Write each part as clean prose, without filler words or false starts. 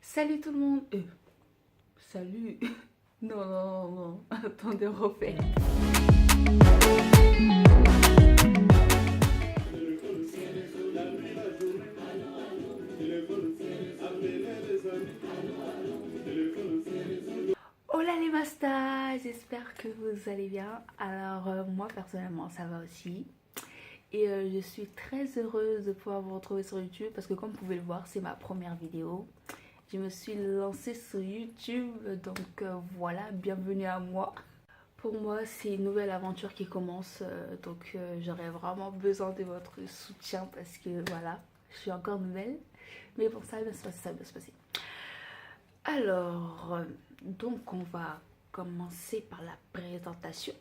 Salut tout le monde. Salut. Non, non, non. Attendez, refait. Hola les mastas, j'espère que vous allez bien. Alors moi personnellement ça va aussi. Et je suis très heureuse de pouvoir vous retrouver sur YouTube parce que comme vous pouvez le voir, c'est ma première vidéo. Je me suis lancée sur YouTube, donc voilà, bienvenue à moi. Pour moi, c'est une nouvelle aventure qui commence, donc j'aurais vraiment besoin de votre soutien parce que voilà, je suis encore nouvelle. Mais bon, ça va bien se passer, ça va bien se passer. Alors, donc on va commencer par la présentation.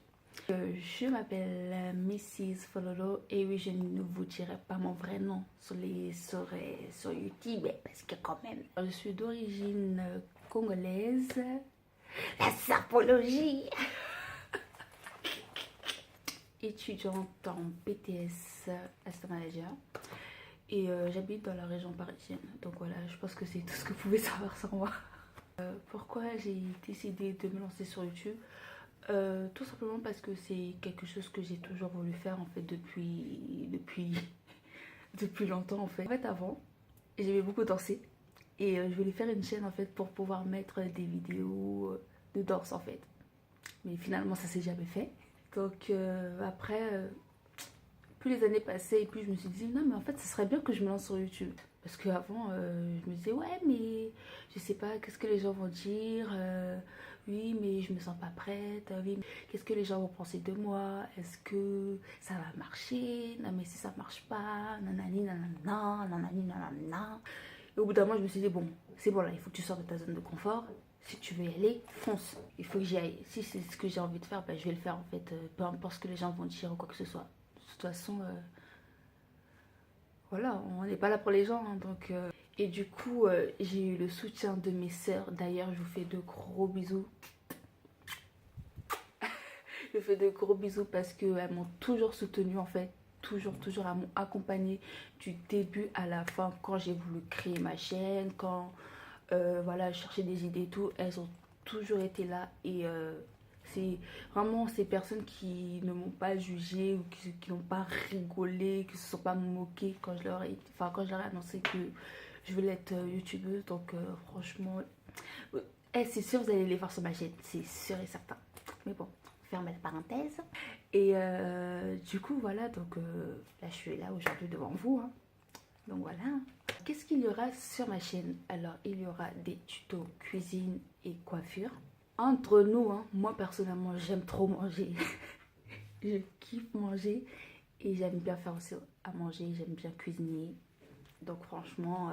Je m'appelle Mrs. Fololo et oui, je ne vous dirai pas mon vrai nom sur YouTube parce que quand même, je suis d'origine congolaise. La sapologie. Étudiante en BTS Assistant Manager et j'habite dans la région parisienne. Donc voilà, je pense que c'est tout ce que vous pouvez savoir sur moi. Pourquoi j'ai décidé de me lancer sur YouTube? Tout simplement parce que c'est quelque chose que j'ai toujours voulu faire en fait depuis longtemps en fait. En fait avant, j'aimais beaucoup danser et je voulais faire une chaîne en fait pour pouvoir mettre des vidéos de danse en fait. Mais finalement ça s'est jamais fait. Donc après, plus les années passaient et puis je me suis dit non mais en fait ce serait bien que je me lance sur YouTube. Parce qu'avant je me disais ouais mais je sais pas qu'est-ce que les gens vont dire, oui mais je me sens pas prête, oui mais qu'est-ce que les gens vont penser de moi, est-ce que ça va marcher, non mais si ça marche pas, nanani nanana, nanani nanana. Et au bout d'un moment je me suis dit bon c'est bon là il faut que tu sors de ta zone de confort. Si tu veux y aller, fonce. Il faut que j'y aille. Si c'est ce que j'ai envie de faire, ben, je vais le faire en fait. Peu importe ce que les gens vont dire ou quoi que ce soit. De toute façon, voilà, on n'est pas là pour les gens. Hein, donc, Et du coup, j'ai eu le soutien de mes sœurs. D'ailleurs, je vous fais de gros bisous. Je vous fais de gros bisous parce qu'elles m'ont toujours soutenue en fait. Toujours, toujours, elles m'ont accompagnée du début à la fin. Quand j'ai voulu créer ma chaîne, quand voilà, chercher des idées et tout, elles ont toujours été là. Et c'est vraiment ces personnes qui ne m'ont pas jugé ou qui n'ont pas rigolé, qui ne se sont pas moquées quand quand je leur ai annoncé que je voulais être youtubeuse. Donc franchement, c'est sûr vous allez les voir sur ma chaîne, c'est sûr et certain. Mais bon, ferme la parenthèse. Et du coup voilà, donc là je suis là aujourd'hui devant vous. Hein. Donc voilà. Qu'est-ce qu'il y aura sur ma chaîne? Alors il y aura des tutos cuisine et coiffure. Entre nous, hein, moi personnellement j'aime trop manger. Je kiffe manger et j'aime bien faire aussi à manger, j'aime bien cuisiner. Donc franchement,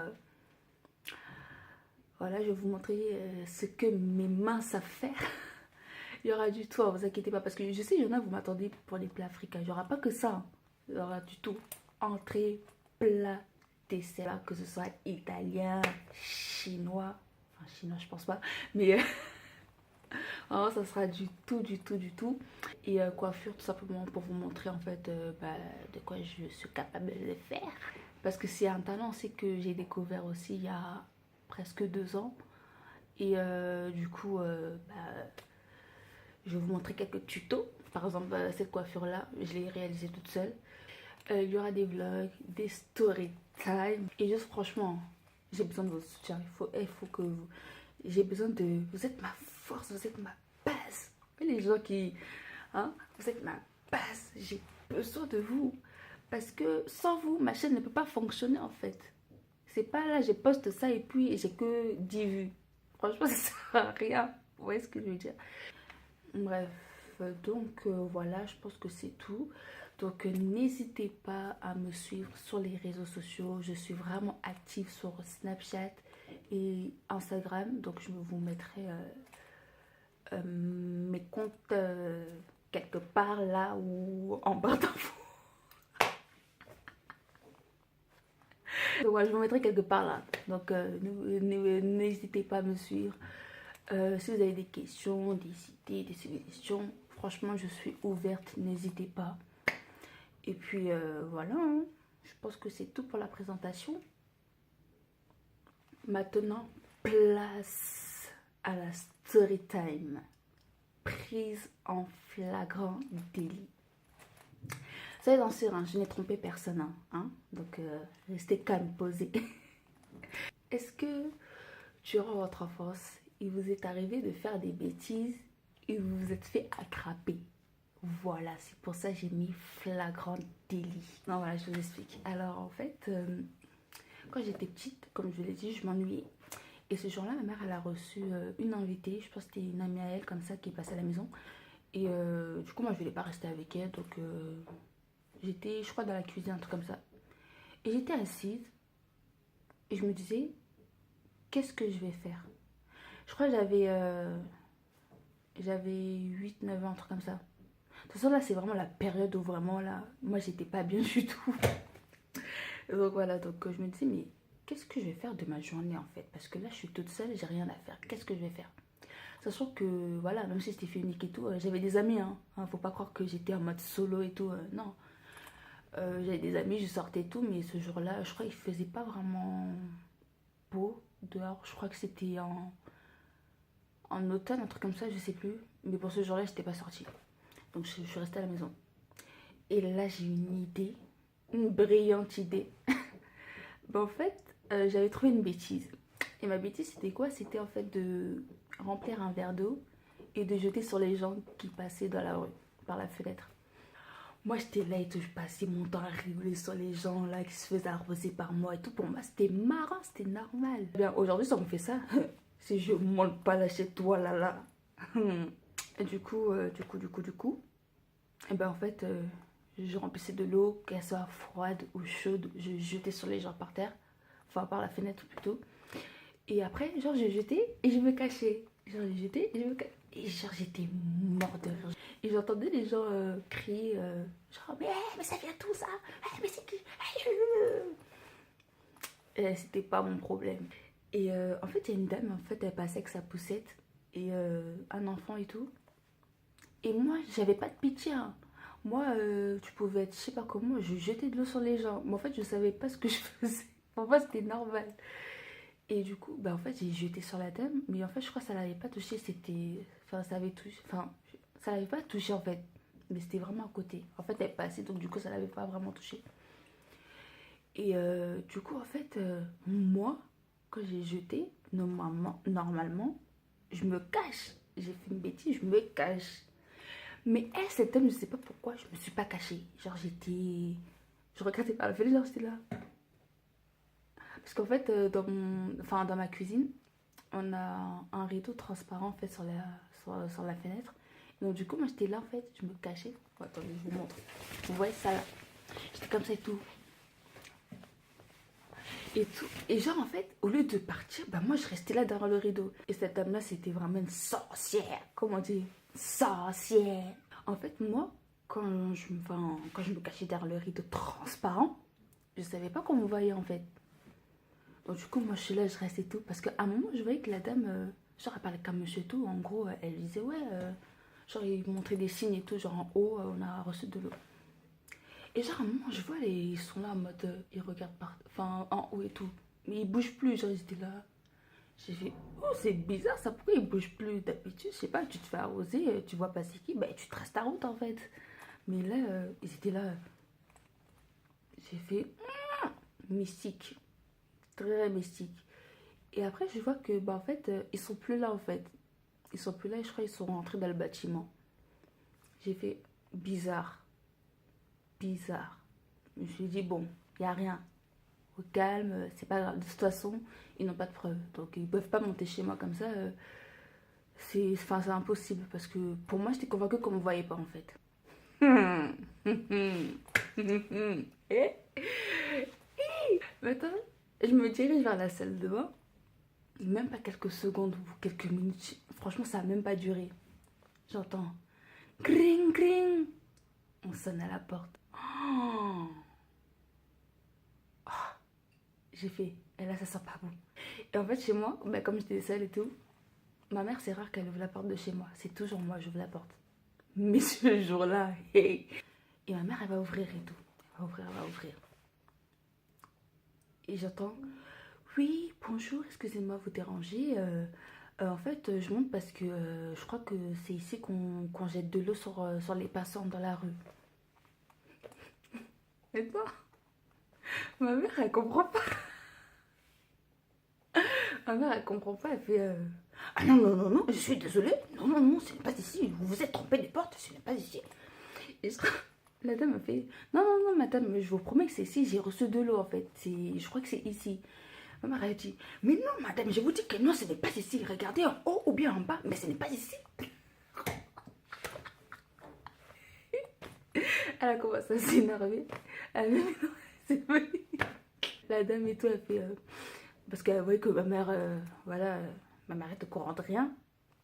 voilà, je vais vous montrer ce que mes mains savent faire. Il y aura du tout, hein, vous inquiétez pas, parce que je sais, il y en a, vous m'attendez pour les plats africains. Il n'y aura pas que ça, hein. Il y aura du tout. Entrée, plat, dessert, que ce soit italien, chinois. Enfin, chinois, je pense pas, mais oh, ça sera du tout, du tout, du tout. Et coiffure, tout simplement pour vous montrer en fait de quoi je suis capable de faire. Parce que c'est un talent aussi que j'ai découvert aussi il y a presque 2 ans. Et du coup, je vais vous montrer quelques tutos. Par exemple, cette coiffure-là, je l'ai réalisée toute seule. Il y aura des vlogs, des story time. Et juste franchement, j'ai besoin de votre soutien. Il faut que vous... J'ai besoin de... Vous êtes ma force, vous êtes ma base. Et les gens qui... Hein, vous êtes ma base. J'ai besoin de vous. Parce que sans vous, ma chaîne ne peut pas fonctionner en fait. C'est pas là, je poste ça et puis j'ai que 10 vues. Franchement, ça sert à rien. Vous voyez ce que je veux dire? Bref, donc voilà, je pense que c'est tout. Donc n'hésitez pas à me suivre sur les réseaux sociaux. Je suis vraiment active sur Snapchat et Instagram. Donc je vous mettrai mes comptes quelque part là ou en barre d'infos. Donc voilà, je vous mettrai quelque part là. Donc n'hésitez pas à me suivre. Si vous avez des questions, des idées, des suggestions, franchement je suis ouverte, n'hésitez pas. Et puis voilà, hein. Je pense que c'est tout pour la présentation. Maintenant, Place à la story time. Prise en flagrant délit. Soyez dans sûr, hein, je n'ai trompé personne. Hein, donc, restez calme, posé. Est-ce que durant votre enfance, il vous est arrivé de faire des bêtises et vous vous êtes fait attraper? Voilà, c'est pour ça que j'ai mis flagrant délit. Non, voilà, je vous explique. Alors, en fait, quand j'étais petite, comme je l'ai dit, je m'ennuyais. Et ce jour-là, ma mère, elle a reçu une invitée. Je pense que c'était une amie à elle, comme ça, qui est passée à la maison. Et du coup, moi, je voulais pas rester avec elle. Donc, j'étais, je crois, dans la cuisine, un truc comme ça. Et j'étais assise. Et je me disais, qu'est-ce que je vais faire? Je crois que j'avais 8, 9 ans, un truc comme ça. De toute façon, là, c'est vraiment la période où vraiment, là, moi, j'étais pas bien du tout. Donc, voilà. Donc, je me disais, mais qu'est-ce que je vais faire de ma journée, en fait? Parce que là, je suis toute seule, j'ai rien à faire. Qu'est-ce que je vais faire? Sachant que, voilà, même si c'était fait unique et tout, j'avais des amis, hein. Faut pas croire que j'étais en mode solo et tout, non. J'avais des amis, je sortais et tout, mais ce jour-là, je crois qu'il faisait pas vraiment beau dehors. Je crois que c'était en automne, un truc comme ça, je sais plus. Mais pour ce jour-là, j'étais pas sortie. Donc, je suis restée à la maison. Et là, j'ai une idée, une brillante idée. Ben, en fait, j'avais trouvé une bêtise. Et ma bêtise, c'était quoi? C'était en fait de remplir un verre d'eau et de jeter sur les gens qui passaient dans la rue, par la fenêtre. Moi, j'étais là et tout, je passais mon temps à rigoler sur les gens là qui se faisaient arroser par moi et tout. Pour moi, c'était marrant, c'était normal. Bien, aujourd'hui, si on me fait ça, si je monte pas là chez toi, là, là. Et du coup, et ben en fait, je remplissais de l'eau, qu'elle soit froide ou chaude, je jetais sur les gens par terre, enfin par la fenêtre plutôt. Et après, genre, je jetais et je me cachais. Genre, je jetais et je me cachais. Et genre, j'étais mort de rire. Et j'entendais les gens crier, genre, mais ça vient tout ça? Mais c'est qui? Et c'était pas mon problème. Et en fait, il y a une dame, en fait, elle passait avec sa poussette et un enfant et tout. Et moi, j'avais pas de pitié, hein. Moi, tu pouvais être, je sais pas comment, je jetais de l'eau sur les gens. Mais en fait, je savais pas ce que je faisais. Pour moi, c'était normal. Et du coup, bah en fait, j'ai jeté sur la dame, mais en fait, je crois que ça l'avait pas touché, c'était... Enfin, ça avait touché... Enfin, ça l'avait pas touché, en fait, mais c'était vraiment à côté. En fait, elle passait, donc du coup, ça l'avait pas vraiment touché. Et du coup, en fait, moi, quand j'ai jeté, normalement, je me cache. J'ai fait une bêtise, je me cache. Mais elle, cette dame, je sais pas pourquoi, je me suis pas cachée. Genre, j'étais... Je regardais par la fenêtre, genre, j'étais là. Parce qu'en fait, dans ma cuisine, on a un rideau transparent en fait sur la fenêtre. Donc du coup, moi j'étais là en fait, je me cachais. Bon, attendez, je vous montre. Vous voyez ça là? J'étais comme ça et tout. Et tout. Et genre en fait, au lieu de partir, bah moi je restais là derrière le rideau. Et cette dame-là, c'était vraiment une sorcière. Comment dire? Sorcière. En fait, moi, quand je me cachais derrière le rideau transparent, je savais pas qu'on me voyait en fait. Donc, du coup, moi, je suis là, je reste et tout. Parce qu'à un moment, je voyais que la dame, genre, elle parlait comme monsieur et tout. En gros, elle disait, ouais, genre, il montrait des signes et tout. Genre, en haut, on a reçu de l'eau. Et genre, à un moment, je vois, ils sont là en mode, ils regardent enfin, en haut et tout. Mais ils bougent plus. Genre, ils étaient là. J'ai fait, oh, c'est bizarre ça. Pourquoi ils bougent plus? D'habitude, je sais pas, tu te fais arroser, tu vois passer qui, bah, tu traces ta route en fait. Mais là, ils étaient là. J'ai fait, mystique. Très mystique. Et après, je vois que, bah, en fait, ils sont plus là, en fait. Ils sont plus là et je crois qu'ils sont rentrés dans le bâtiment. J'ai fait bizarre, bizarre. Je me suis dit, bon, il n'y a rien. Au calme, c'est pas grave. De toute façon, ils n'ont pas de preuves. Donc, ils peuvent pas monter chez moi comme ça. Enfin, c'est impossible. Parce que pour moi, j'étais convaincue qu'on ne me voyait pas, en fait. Et maintenant, je me dirige vers la salle de bain. Même pas quelques secondes ou quelques minutes. Franchement, ça n'a même pas duré. J'entends gring gring. On sonne à la porte. Oh. Oh. J'ai fait, et là ça sent pas bon. Et en fait, chez moi, bah, comme j'étais seule et tout, ma mère, c'est rare qu'elle ouvre la porte de chez moi. C'est toujours moi, j'ouvre la porte. Mais ce jour-là, hey. Et ma mère, elle va ouvrir et tout. Elle va ouvrir. Et j'entends Oui, bonjour, excusez-moi vous déranger. En fait, je monte parce que je crois que c'est ici qu'on jette de l'eau sur les passants dans la rue. Et toi? Ma mère, elle comprend pas. Ma mère, elle comprend pas. Elle fait ah non, non, non, non, je suis désolée. Non, non, non, ce n'est pas ici. Vous vous êtes trompé des portes, ce n'est pas ici. Et la dame a fait non, non, non, madame, je vous promets que c'est ici. J'ai reçu de l'eau en fait. Je crois que c'est ici. Ma mère a dit mais non, madame, je vous dis que non, ce n'est pas ici. Regardez en haut ou bien en bas, mais ce n'est pas ici. Elle a commencé à s'énerver. Elle a dit mais non, c'est pas ici. La dame et tout, elle fait parce qu'elle voyait que ma mère, voilà, ma mère est au courant de rien.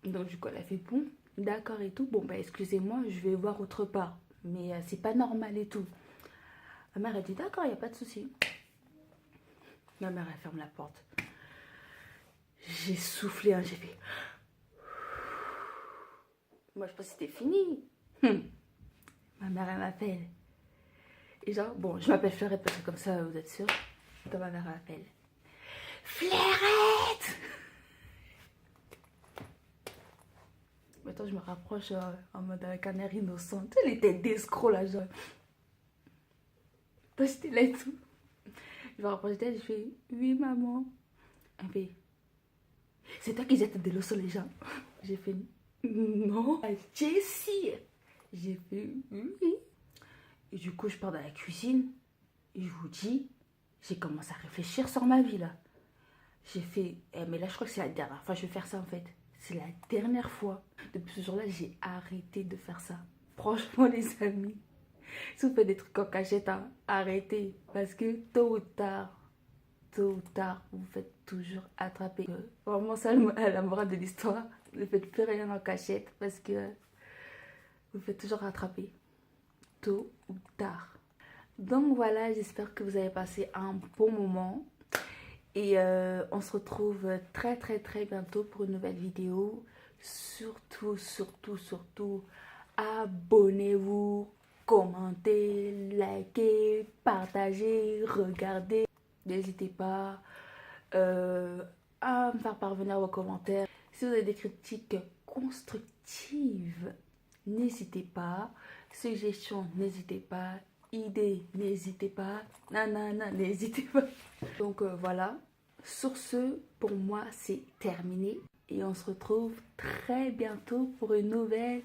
Donc du coup, elle a fait bon, d'accord et tout. Bon, bah excusez-moi, je vais voir autre part. Mais c'est pas normal et tout. Ma mère a dit d'accord, il n'y a pas de souci. Ma mère, elle ferme la porte. J'ai soufflé, hein, j'ai fait. Moi, je pensais que c'était fini. Ma mère, elle m'appelle. Et genre, bon, je m'appelle Fleurette parce que comme ça, vous êtes sûrs. Quand ma mère m'appelle. Fleurette! Maintenant, je me rapproche en mode avec un air innocent. Tu sais, les têtes d'escrocs là, genre. Toi, j'étais là et tout. Je me rapproche d'elle, je fais oui, maman. Elle fait c'est toi qui jettes de l'eau sur les gens. J'ai fait non. Jessie. J'ai fait oui. Et du coup, je pars dans la cuisine. Et je vous dis, j'ai commencé à réfléchir sur ma vie là. J'ai fait, mais là, je crois que c'est la dernière fois que je vais faire ça en fait. C'est la dernière fois. Depuis ce jour-là, j'ai arrêté de faire ça. Franchement, les amis, si vous faites des trucs en cachette, hein, arrêtez. Parce que tôt ou tard, vous vous faites toujours attraper. Vraiment, ça, la morale de l'histoire, ne faites plus rien en cachette parce que vous vous faites toujours attraper. Tôt ou tard. Donc voilà, j'espère que vous avez passé un bon moment. Et on se retrouve très très très bientôt pour une nouvelle vidéo. Surtout, surtout, surtout, abonnez-vous, commentez, likez, partagez, regardez. N'hésitez pas à me faire parvenir vos commentaires. Si vous avez des critiques constructives, n'hésitez pas. Suggestions, n'hésitez pas. Idées, n'hésitez pas. Nanana, n'hésitez pas. Donc voilà. Sur ce, pour moi, c'est terminé. Et on se retrouve très bientôt pour une nouvelle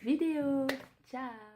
vidéo. Ciao!